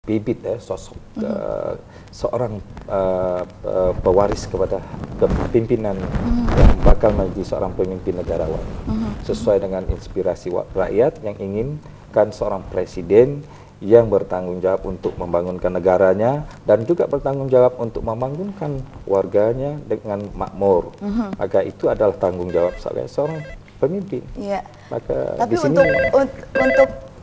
bibit sosok seorang pewaris kepada kepemimpinan yang bakal menjadi seorang pemimpin negarawan sesuai dengan inspirasi rakyat yang inginkan seorang presiden yang bertanggung jawab untuk membangunkan negaranya dan juga bertanggung jawab untuk membangunkan warganya dengan makmur. Maka itu adalah tanggung jawab seorang pemimpin. Iya. Maka tapi di sini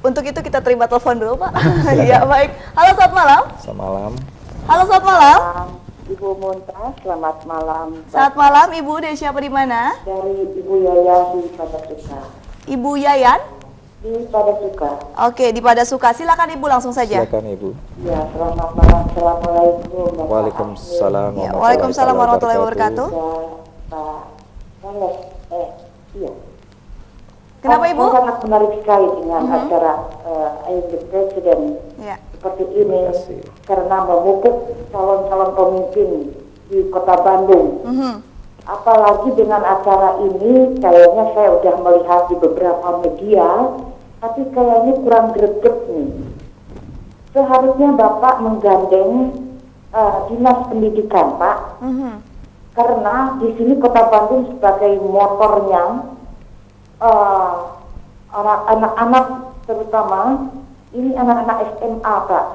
untuk itu kita terima telepon dulu, Pak. Ya, baik. Halo, selamat malam. Selamat malam. Halo, selamat malam. Ibu Muntas, selamat malam. Selamat malam, Ibu. Dari siapa, di mana? Dari Ibu Yayan di Padasuka. Ibu Yayan? Di Padasuka. Oke, di Padasuka. Silakan Ibu, langsung saja. Silakan Ibu. Ya, selamat malam. Assalamualaikum. Waalaikumsalam. Ya, Waalaikumsalam warahmatullahi wabarakatuh. Iya. Kenapa Ibu? Sangat menarik sekali dengan acara The President seperti ini karena memupuk calon-calon pemimpin di Kota Bandung. Apalagi dengan acara ini, kayaknya saya udah melihat di beberapa media, tapi kayaknya kurang greget nih. Seharusnya Bapak menggandeng dinas pendidikan, Pak, karena di sini Kota Bandung sebagai motornya anak-anak terutama ini anak-anak SMA, Pak.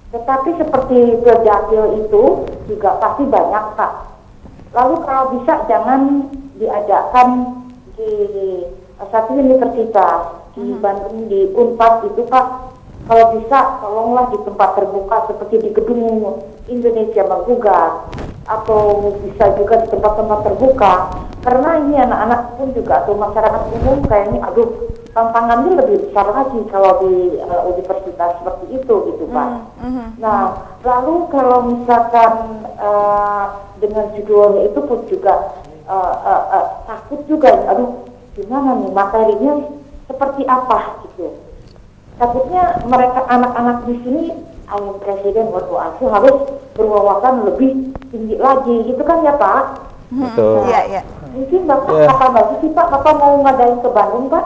Tetapi seperti Berdapil itu juga pasti banyak, Pak. Lalu kalau bisa jangan diadakan di satu universitas di Bandung, di Unpad itu, Pak. Kalau bisa tolonglah di tempat terbuka seperti di Gedung Indonesia Menggugat atau bisa juga di tempat-tempat terbuka, karena ini anak-anak pun juga atau masyarakat umum kayaknya tantangannya lebih besar lagi kalau di universitas seperti itu gitu, Pak. Nah, lalu kalau misalkan dengan judulnya itu pun juga takut juga, gimana nih materinya seperti apa gitu. Takutnya mereka anak-anak di sini presiden berdoa harus berwawasan lebih tinggi lagi, gitu kan ya, Pak? Betul. Iya. Mungkin Bapak kapan lagi sih, Pak? Bapak mau ngadain ke Bandung, Pak?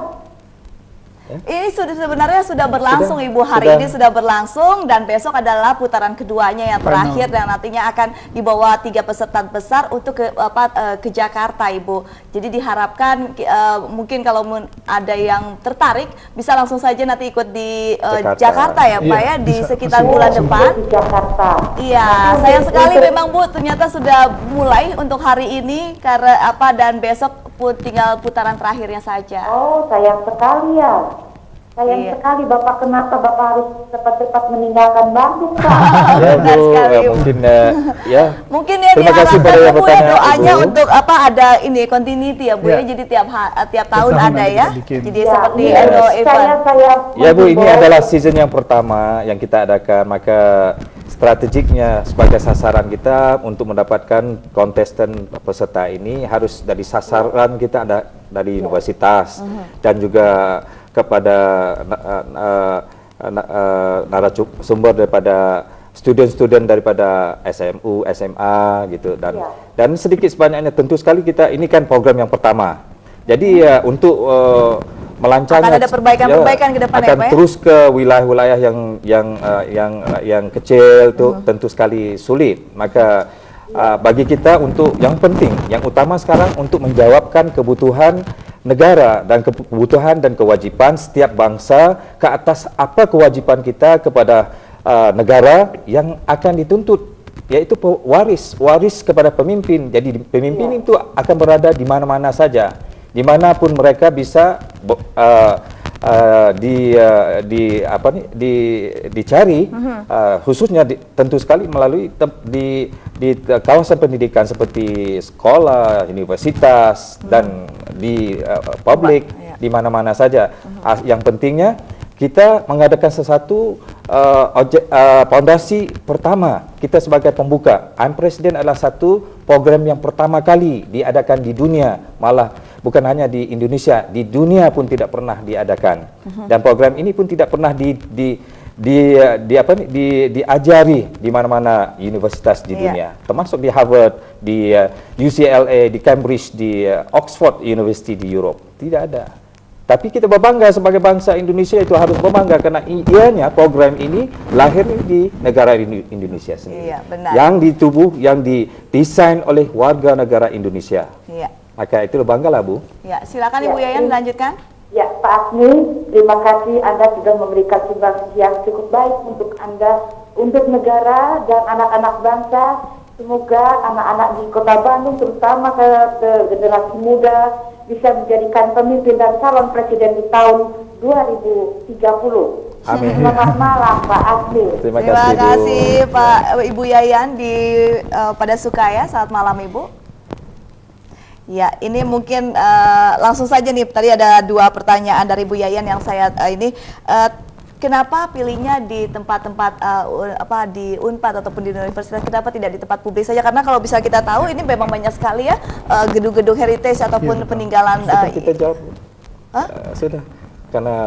Ini sebenarnya sudah berlangsung, Ibu. Hari ini sudah berlangsung dan besok adalah putaran keduanya yang terakhir dan nantinya akan dibawa 3 peserta besar untuk ke Jakarta, Ibu. Jadi diharapkan mungkin kalau ada yang tertarik bisa langsung saja nanti ikut di Jakarta ya, Pak, ya, di sekitar bulan depan. Di Jakarta. Iya, sayang sekali memang, Bu, ternyata sudah mulai untuk hari ini karena dan besok tinggal putaran terakhirnya saja. Oh, sayang sekali ya. Sayang sekali, Bapak, kenapa Bapak harus cepat-cepat meninggalkan Bandung, Pak? Ya, Bu, mungkin ya terima kasih pada Bu ya, doanya Ibu. Untuk ada ini continuity ya, Bu, ya. Jadi tiap tahun ada ya. Jadi seperti event. Ya, Bu, ini adalah season yang pertama yang kita adakan, maka strategiknya sebagai sasaran kita untuk mendapatkan kontestan peserta ini harus dari sasaran kita ada dari universitas dan juga kepada narasumber daripada student-student daripada SMU, SMA gitu dan sedikit sebanyaknya tentu sekali kita ini kan program yang pertama. Jadi untuk melancarkan akan ada perbaikan-perbaikan ke depan akan terus ke wilayah-wilayah yang kecil tuh tentu sekali sulit. Maka bagi kita untuk yang penting, yang utama sekarang untuk menjawabkan kebutuhan negara dan kebutuhan dan kewajiban setiap bangsa ke atas apa kewajiban kita kepada negara yang akan dituntut, yaitu waris kepada pemimpin. Jadi pemimpin itu akan berada di mana-mana saja, dimanapun mereka bisa dicari, khususnya tentu sekali melalui di kawasan pendidikan seperti sekolah, universitas dan di publik, di mana-mana saja. Yang pentingnya kita mengadakan sesuatu fondasi pertama kita sebagai pembuka. Presiden adalah satu program yang pertama kali diadakan di dunia, malah bukan hanya di Indonesia, di dunia pun tidak pernah diadakan. Dan program ini pun tidak pernah diajari di mana-mana universitas di dunia, termasuk di Harvard, di UCLA, di Cambridge, di Oxford University di Europe. Tidak ada. Tapi kita berbangga sebagai bangsa Indonesia, itu harus berbangga karena ianya program ini lahir di negara Indonesia sendiri. Iya, benar. Yang yang didesain oleh warga negara Indonesia. Iya. Maka itu banggalah, Bu. Ya, silakan Ibu Yayan lanjutkan. Ya, Pak Asmi, terima kasih Anda sudah memberikan sumbangsih yang cukup baik untuk Anda, untuk negara dan anak-anak bangsa. Semoga anak-anak di Kota Bandung, terutama ke generasi muda, bisa menjadikan pemimpin dan calon presiden di tahun 2030. Amin. Selamat malam, Pak Asmi. Terima kasih Bu. Pak Ibu Yayan pada Sukaya. Selamat malam Ibu. Ya, ini mungkin langsung saja nih. Tadi ada 2 pertanyaan dari Ibu Yayan yang saya kenapa pilihnya di tempat-tempat di Unpad ataupun di universitas, kenapa tidak di tempat publik saja? Karena kalau bisa kita tahu ini memang banyak sekali ya gedung-gedung heritage ataupun peninggalan. Sudah kita jawab. Sudah, karena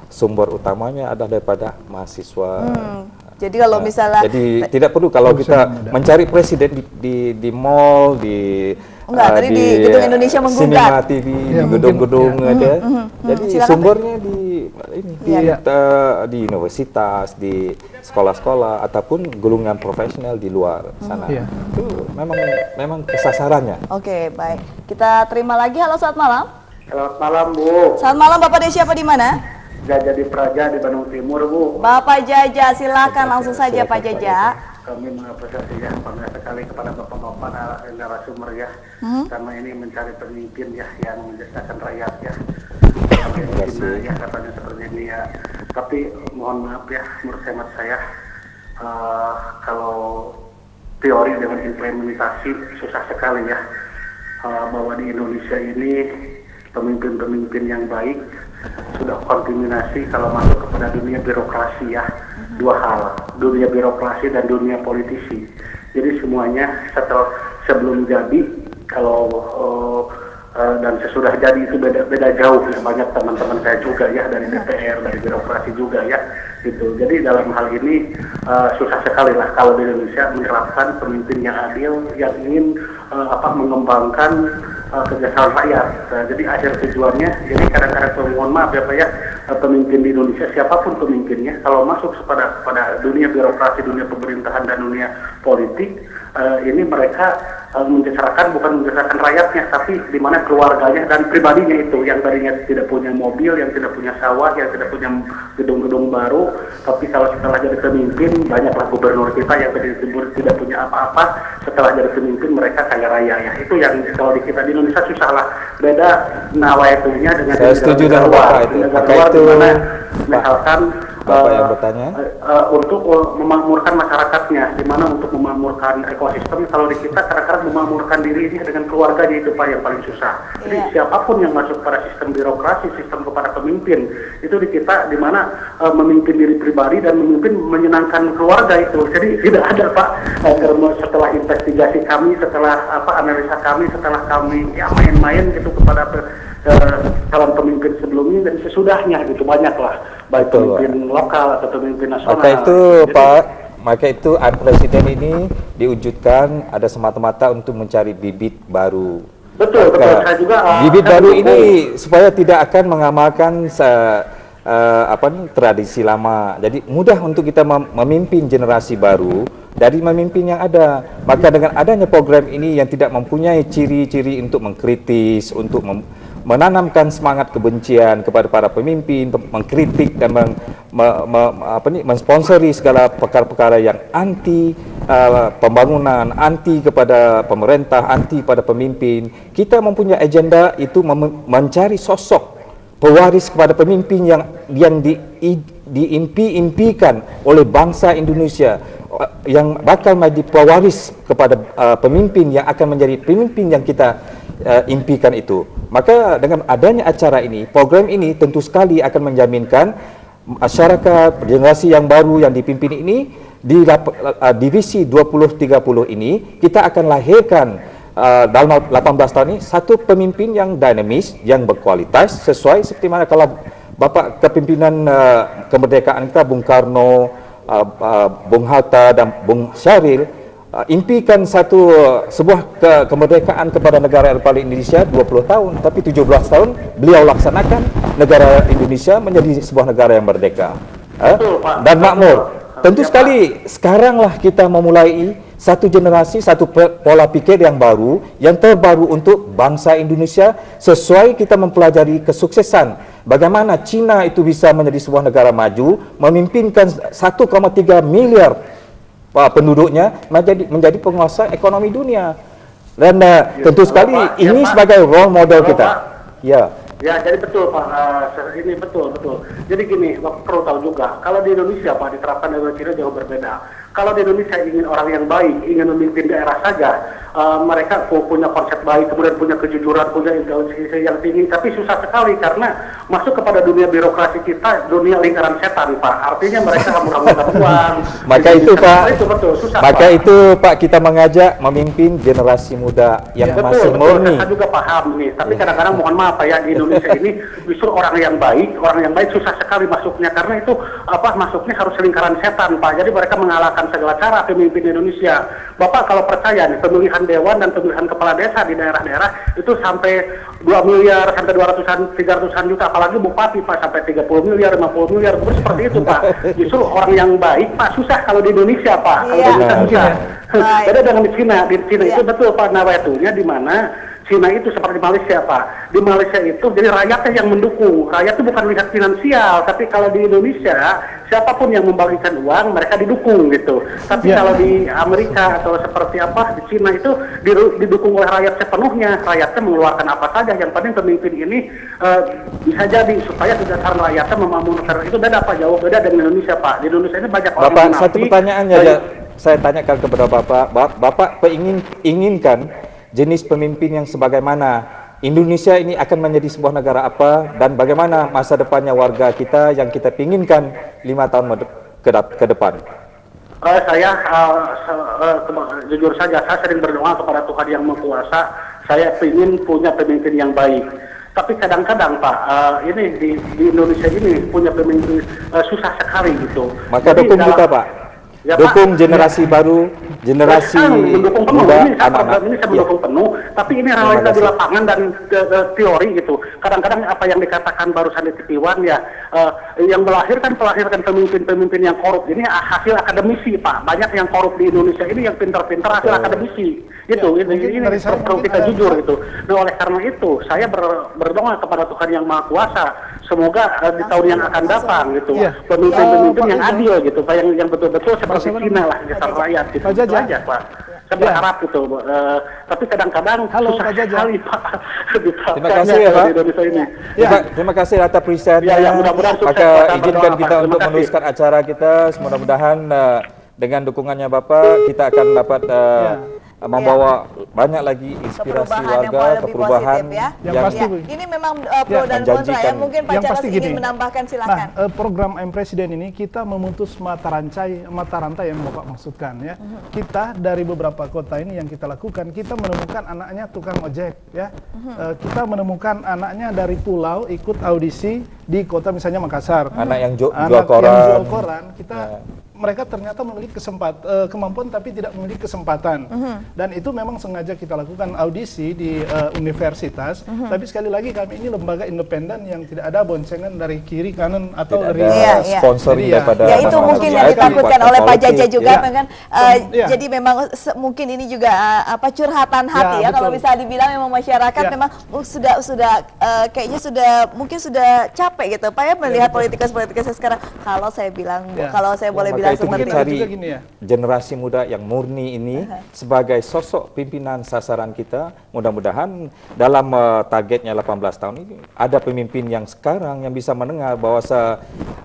sumber utamanya ada daripada mahasiswa. Jadi kalau misalnya, jadi tidak perlu kalau kita mencari presiden di mall, di Gedung Indonesia menggugat, Cinema TV, di gedung-gedung aja. Jadi sumbernya di universitas, di sekolah-sekolah ataupun golongan profesional di luar sana. Itu memang kesasarannya. Oke, baik. Kita terima lagi. Halo, selamat malam. Selamat malam, Bu. Selamat malam, Bapak Desi, siapa di mana? Jaja di Praja di Bandung Timur, Bu. Bapak Jaja, silakan langsung saja Pak Jaja. Kami mengapresiasi ya, bangga sekali kepada bapak-bapak narasumber ya, karena ini mencari pemimpin ya yang menjadikan rakyat ya. Ya katanya seperti ini ya. Tapi mohon maaf ya, menurut hemat saya kalau teori dengan implementasi susah sekali ya. Bahwa di Indonesia ini pemimpin-pemimpin yang baik sudah kontaminasi kalau masuk kepada dunia birokrasi ya. 2 hal, dunia birokrasi dan dunia politisi. Jadi semuanya sebelum jadi kalau dan sesudah jadi itu beda jauh ya. Banyak teman-teman saya juga ya dari DPR, dari birokrasi juga ya gitu. Jadi dalam hal ini susah sekali lah kalau di Indonesia menerapkan pemimpin yang adil yang ingin mengembangkan kesejahteraan rakyat. Jadi akhir tujuannya, jadi kadang-kadang mohon maaf ya Pak ya, pemimpin di Indonesia siapapun pemimpinnya kalau masuk pada dunia birokrasi, dunia pemerintahan dan dunia politik, ini mereka bukan menjesarakan rakyatnya, tapi di mana keluarganya dan pribadinya itu yang tadinya tidak punya mobil, yang tidak punya sawah, yang tidak punya gedung-gedung baru, tapi kalau setelah jadi pemimpin, banyaklah gubernur kita yang tidak punya apa-apa, setelah jadi pemimpin mereka kaya raya ya. Itu yang kalau di kita di Indonesia susah lah, beda nawaiatunya dengan saya setuju dengan Bapak itu. Maka itu misalkan Bapak yang bertanya untuk memakmurkan masyarakatnya, di mana untuk memakmurkan ekosistem, kalau di kita kadang-kadang memakmurkan diri ini dengan keluarganya itu Pak yang paling susah. Jadi siapapun yang masuk pada sistem birokrasi, sistem kepada pemimpin, itu di kita di mana memimpin diri pribadi dan memimpin menyenangkan keluarga itu. Jadi tidak ada Pak, setelah investigasi kami, setelah analisa kami, setelah kami main-main gitu kepada calon pemimpin sebelumnya dan sesudahnya gitu, banyaklah baik pemimpin lokal atau pemimpin nasional. Maka itu maka itu presiden ini diwujudkan ada semata-mata untuk mencari bibit baru. Betul. Saya juga bibit baru ini supaya tidak akan mengamalkan tradisi lama. Jadi mudah untuk kita memimpin generasi baru dari memimpin yang ada. Maka dengan adanya program ini yang tidak mempunyai ciri-ciri untuk mengkritis, untuk menanamkan semangat kebencian kepada para pemimpin, mengkritik dan mensponsori segala perkara-perkara yang anti pembangunan, anti kepada pemerintah, anti pada pemimpin. Kita mempunyai agenda itu mencari sosok pewaris kepada pemimpin yang diimpi-impikan oleh bangsa Indonesia, yang bakal menjadi pewaris kepada pemimpin yang akan menjadi pemimpin yang kita impikan itu. Maka dengan adanya acara ini, program ini tentu sekali akan menjaminkan masyarakat generasi yang baru yang dipimpin ini di divisi 2030 ini kita akan lahirkan dalam 18 tahun ini satu pemimpin yang dinamis, yang berkualitas, sesuai seperti mana kalau Bapak kepimpinan kemerdekaan kita Bung Karno, Bung Hatta dan Bung Syaril impikan sebuah kemerdekaan kepada negara Republik Indonesia 20 tahun, tapi 17 tahun beliau laksanakan negara Indonesia menjadi sebuah negara yang merdeka dan makmur. Tentu sekali sekaranglah kita memulai satu generasi, satu pola pikir yang baru, yang terbaru untuk bangsa Indonesia, sesuai kita mempelajari kesuksesan bagaimana Cina itu bisa menjadi sebuah negara maju, memimpinkan 1,3 miliar penduduknya menjadi penguasa ekonomi dunia. Dan tentu sekali ini sebagai role model kita. Ya. Ya, jadi betul Pak, ini betul. Jadi gini, Bapak perlu tahu juga, kalau di Indonesia Pak diterapkan dengan Cina jauh berbeda. Kalau di Indonesia ingin orang yang baik, ingin memimpin daerah saja, mereka punya konsep baik, kemudian punya kejujuran, punya intelektualitas yang tinggi, tapi susah sekali karena masuk kepada dunia birokrasi kita, dunia lingkaran setan Pak. Artinya mereka hamur-hamuran uang. Maka itu Pak, itu betul, susah, maka Pak. itu Pak kita mengajak memimpin generasi muda yang masih murni. Saya juga paham nih, tapi kadang-kadang mohon maaf Pak ya, di Indonesia ini justru orang yang baik susah sekali masuknya karena itu masuknya harus lingkaran setan Pak. Jadi mereka mengalahkan segala cara pemimpin Indonesia. Bapak kalau percaya nih, pemilihan dewan dan pemilihan kepala desa di daerah-daerah itu sampai 2 miliar, sampai 200-an, 300-an juta, apalagi bupati Pak sampai 30 miliar, 50 miliar, seperti itu Pak. Justru orang yang baik Pak susah kalau di Indonesia Pak. Kalau di Indonesia susah. Beda dengan di Cina. Di Cina itu betul Pak, nawaiatunya di mana Cina itu seperti Malaysia Pak. Di Malaysia itu jadi rakyatnya yang mendukung. Rakyat itu bukan lihat finansial, tapi kalau di Indonesia siapapun yang membagikan uang mereka didukung gitu. Tapi kalau di Amerika atau seperti di Cina itu didukung oleh rakyat sepenuhnya. Rakyatnya mengeluarkan apa saja. Yang penting pemimpin ini bisa jadi supaya dasar rakyatnya memamurkan. Itu beda Pak, jauh beda dengan Indonesia Pak. Di Indonesia ini banyak orang Bapak, satu pertanyaan aja saya tanyakan kepada Bapak inginkan jenis pemimpin yang sebagaimana Indonesia ini akan menjadi sebuah negara apa, dan bagaimana masa depannya warga kita yang kita pinginkan 5 tahun ke depan? Saya jujur saja, saya sering berdoa kepada Tuhan yang Maha Kuasa. Saya ingin punya pemimpin yang baik. Tapi kadang-kadang Pak, ini di Indonesia ini punya pemimpin susah sekali gitu. Maka dukung kita Pak. Ya, dukung Pak, generasi baru, generasi mendukung penuh. muda, ini saya mendukung penuh, tapi ini realita di lapangan dan teori gitu. Kadang-kadang apa yang dikatakan barusan di TV1 ya, yang melahirkan pemimpin-pemimpin yang korup ini hasil akademisi Pak. Banyak yang korup di Indonesia ini yang pintar-pintar hasil akademisi. Itu ini perlu kita jujur itu. Nah, oleh karena itu saya berdoa kepada Tuhan yang Maha Kuasa. Semoga di tahun yang akan datang gitu, pemimpin-pemimpin yang adil gitu, Pak, yang betul-betul seperti Cina lah, dasar rakyat gitu. Itu aja Pak. Saya berharap gitu, tapi kadang-kadang susah sekali Pak. Terima kasih ya Pak. Di Indonesia ini. Terima kasih atas presentnya. Mudah-mudahan sukses. Maka izinkan kita untuk meneruskan acara kita. Mudah-mudahan dengan dukungannya Bapak kita akan dapat membawa banyak lagi inspirasi warga, perubahan yang pasti. Ini memang pro dan kontra ya. Mungkin Pak Charles ingin menambahkan, silakan. Nah, program M-Presiden ini kita memutus mata rantai yang Bapak maksudkan ya. Kita dari beberapa kota ini yang kita lakukan, kita menemukan anaknya tukang ojek ya. Kita menemukan anaknya dari pulau ikut audisi di kota misalnya Makassar. Anak yang jual koran. Kita mereka ternyata memiliki kemampuan tapi tidak memiliki kesempatan. Dan itu memang sengaja kita lakukan audisi di universitas. Tapi sekali lagi kami ini lembaga independen yang tidak ada boncengan dari kiri kanan atau dari sponsor daripada itu mungkin yang ditakutkan oleh Pak Jaja juga kan. Jadi memang mungkin ini juga curhatan hati ya, kalau bisa dibilang memang masyarakat memang sudah kayaknya sudah capek gitu Pak ya melihat politikus sekarang. Kalau saya bilang kalau saya boleh bilang itu mencari generasi muda yang murni ini sebagai sosok pimpinan sasaran kita. Mudah-mudahan dalam targetnya 18 tahun ini ada pemimpin yang sekarang yang bisa mendengar bahwa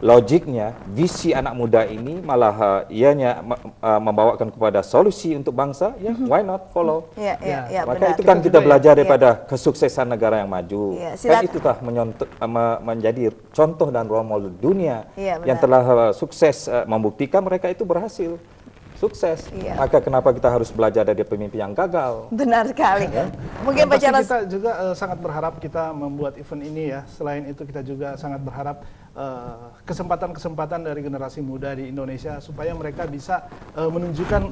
logiknya visi anak muda ini malah ianya membawakan kepada solusi untuk bangsa. Why not follow? Maka itu kan kita belajar daripada kesuksesan negara yang maju. Kan itu telah menjadi contoh dan role model dunia yang telah sukses membuktikan mereka itu berhasil sukses. Maka kenapa kita harus belajar dari pemimpin yang gagal? Benar sekali. Mungkin Pak Charles, kita juga sangat berharap kita membuat event ini ya. Selain itu kita juga sangat berharap kesempatan-kesempatan dari generasi muda di Indonesia supaya mereka bisa menunjukkan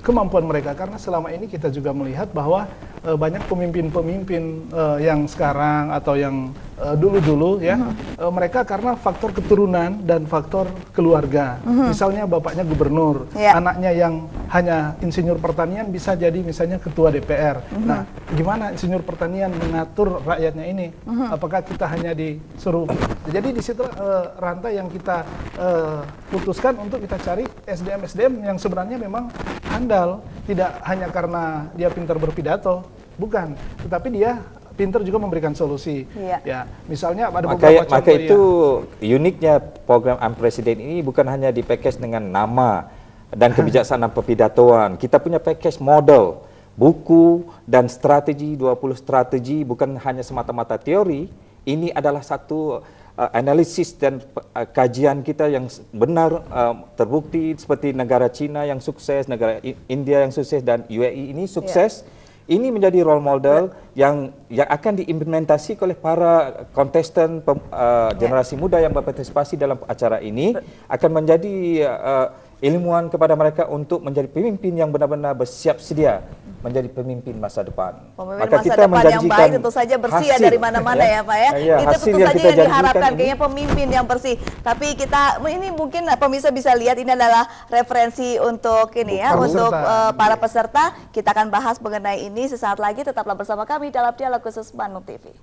kemampuan mereka, karena selama ini kita juga melihat bahwa banyak pemimpin-pemimpin yang sekarang atau yang dulu-dulu ya, mereka karena faktor keturunan dan faktor keluarga. Misalnya bapaknya gubernur, anaknya yang hanya insinyur pertanian bisa jadi misalnya ketua DPR. Nah, gimana insinyur pertanian mengatur rakyatnya ini? Apakah kita hanya disuruh? Jadi di situ rantai yang kita putuskan untuk kita cari SDM-SDM yang sebenarnya memang handal, tidak hanya karena dia pintar berpidato, bukan, tetapi dia pintar juga memberikan solusi. Ya, misalnya ada beberapa contoh. Maka itu uniknya program Unpresiden ini bukan hanya di-package dengan nama dan kebijaksanaan perpidatoan. Kita punya package model, buku dan strategi, 20 strategi, bukan hanya semata-mata teori. Ini adalah satu analisis dan kajian kita yang benar, terbukti, seperti negara Cina yang sukses, negara India yang sukses, dan UAE ini sukses. Ini menjadi role model yang akan diimplementasi oleh para kontestan generasi muda yang berpartisipasi dalam acara ini, akan menjadi ilmuwan kepada mereka untuk menjadi pemimpin yang benar-benar bersiap sedia menjadi pemimpin masa depan. Maka masa kita depan yang baik tentu saja bersih ya dari mana-mana ya Pak ya. Itu tentu saja yang diharapkan, kayaknya pemimpin yang bersih. Tapi kita ini mungkin pemirsa bisa lihat ini adalah referensi untuk ini ya, untuk para peserta. Kita akan bahas mengenai ini sesaat lagi. Tetaplah bersama kami dalam Dialog Khusus Bandung TV.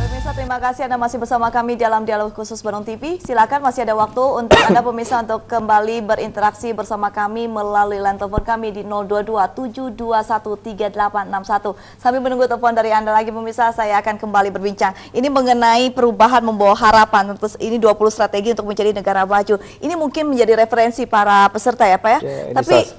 Pemirsa, terima kasih Anda masih bersama kami dalam Dialog Khusus Bandung TV. Silakan, masih ada waktu untuk Anda pemirsa untuk kembali berinteraksi bersama kami melalui line telepon kami di 022-721-3861. Sambil menunggu telepon dari Anda lagi pemirsa, saya akan kembali berbincang. Ini mengenai perubahan membawa harapan. Terus ini 20 strategi untuk menjadi negara maju. Ini mungkin menjadi referensi para peserta ya Pak ya. Tapi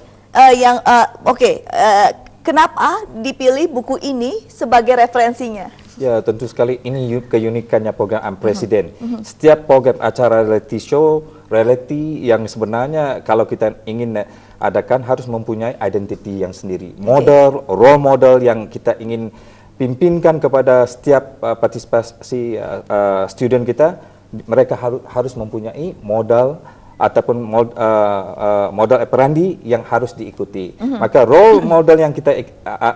kenapa dipilih buku ini sebagai referensinya? Ya, tentu sekali ini keunikannya program Unpresiden. Setiap program acara reality show, reality yang sebenarnya kalau kita ingin adakan harus mempunyai identiti yang sendiri. Model, role model yang kita ingin pimpinkan kepada setiap partisipasi student kita, mereka harus mempunyai modal ataupun modal operandi yang harus diikuti. Maka role model yang kita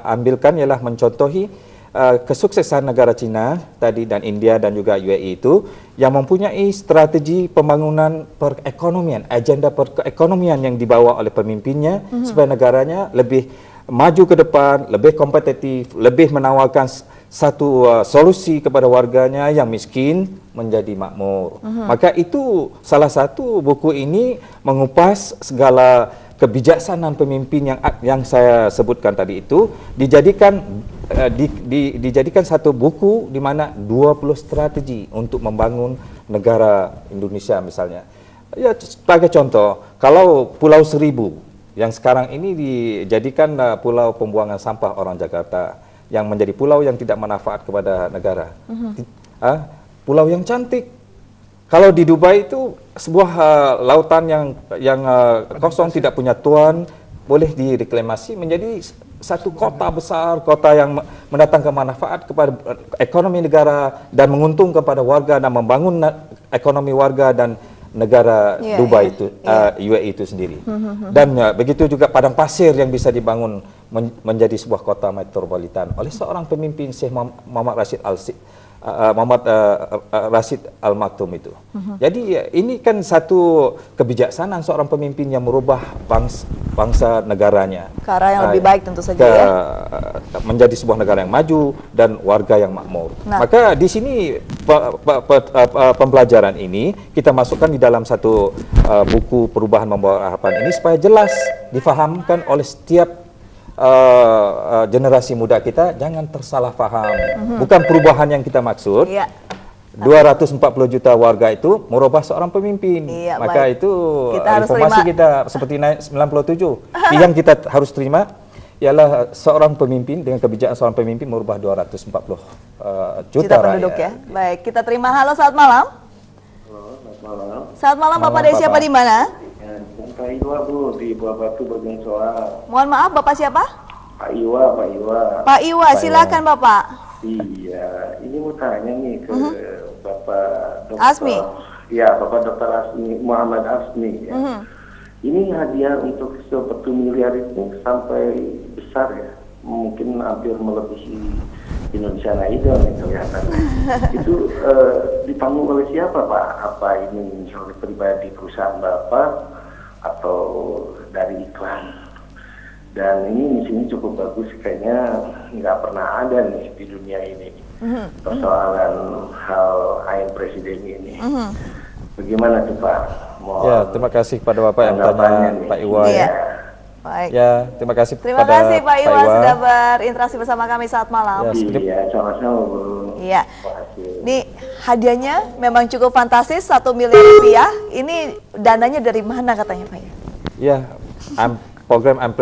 ambilkan ialah mencontohi kesuksesan negara Cina tadi dan India dan juga UAE itu yang mempunyai strategi pembangunan perekonomian, agenda perekonomian yang dibawa oleh pemimpinnya supaya negaranya lebih maju ke depan, lebih kompetitif, lebih menawarkan satu solusi kepada warganya yang miskin menjadi makmur. Maka itu salah satu buku ini mengupas segala kebijaksanaan pemimpin yang saya sebutkan tadi itu, dijadikan satu buku di mana 20 strategi untuk membangun negara Indonesia misalnya. Ya, sebagai contoh, kalau Pulau Seribu yang sekarang ini dijadikan pulau pembuangan sampah orang Jakarta, yang menjadi pulau yang tidak manfaat kepada negara. Pulau yang cantik. Kalau di Dubai itu sebuah lautan yang kosong tidak punya tuan, boleh direklamasi menjadi satu kota besar, kota yang mendatangkan manfaat kepada ekonomi negara dan menguntung kepada warga dan membangun ekonomi warga dan negara Dubai itu, UAE itu sendiri. Dan begitu juga padang pasir yang bisa dibangun menjadi sebuah kota metropolitan oleh seorang pemimpin, Syekh Muhammad Rashid Al Maktoum itu. Jadi ini kan satu kebijaksanaan seorang pemimpin yang merubah bangsa negaranya ke arah yang lebih baik tentu saja ya. Menjadi sebuah negara yang maju dan warga yang makmur. Maka di sini pembelajaran ini kita masukkan di dalam satu buku Perubahan Membawa Harapan ini supaya jelas difahamkan oleh setiap generasi muda kita, jangan tersalah paham. Bukan perubahan yang kita maksud. 240 juta warga itu merubah seorang pemimpin. Maka itu informasi kita seperti 97. Yang kita harus terima ialah seorang pemimpin dengan kebijakan seorang pemimpin merubah 240 juta penduduk rakyat. Ya. Baik, kita terima. Halo, selamat malam. Halo, selamat malam. Selamat malam, Bapak dari siapa di mana? Pak Iwa, Bu, di Buah Batu, Bagian Soal. Mohon maaf, Bapak siapa? Pak Iwa. Pak Iwa, silakan Bapak. Iya, ini mau tanya nih ke Bapak Bapak Dr. Asmi. Ya, Bapak Dr. Asmi, Muhammad Asmi. Ya. Ini hadiah untuk 1 miliar itu sampai besar ya, mungkin hampir melebihi Indonesia Idol nih kelihatannya. Itu ditanggung oleh siapa Pak? Apa ini misalnya pribadi perusahaan Bapak atau dari iklan? Dan ini misinya cukup bagus, kayaknya nggak pernah ada nih di dunia ini persoalan hal AIN Presiden ini. Bagaimana tuh Pak? Ya, terima kasih kepada Bapak yang tanya Pak Iwa. Iya. Baik. Ya, terima kasih Terima kepada kasih Pak Iwa sudah berinteraksi bersama kami saat malam. Ya, Iya, sama-sama Bu. Iya. Terima kasih. Ini hadiahnya memang cukup fantastis, 1 miliar rupiah. Ini dananya dari mana katanya Pak? Ya, program AIN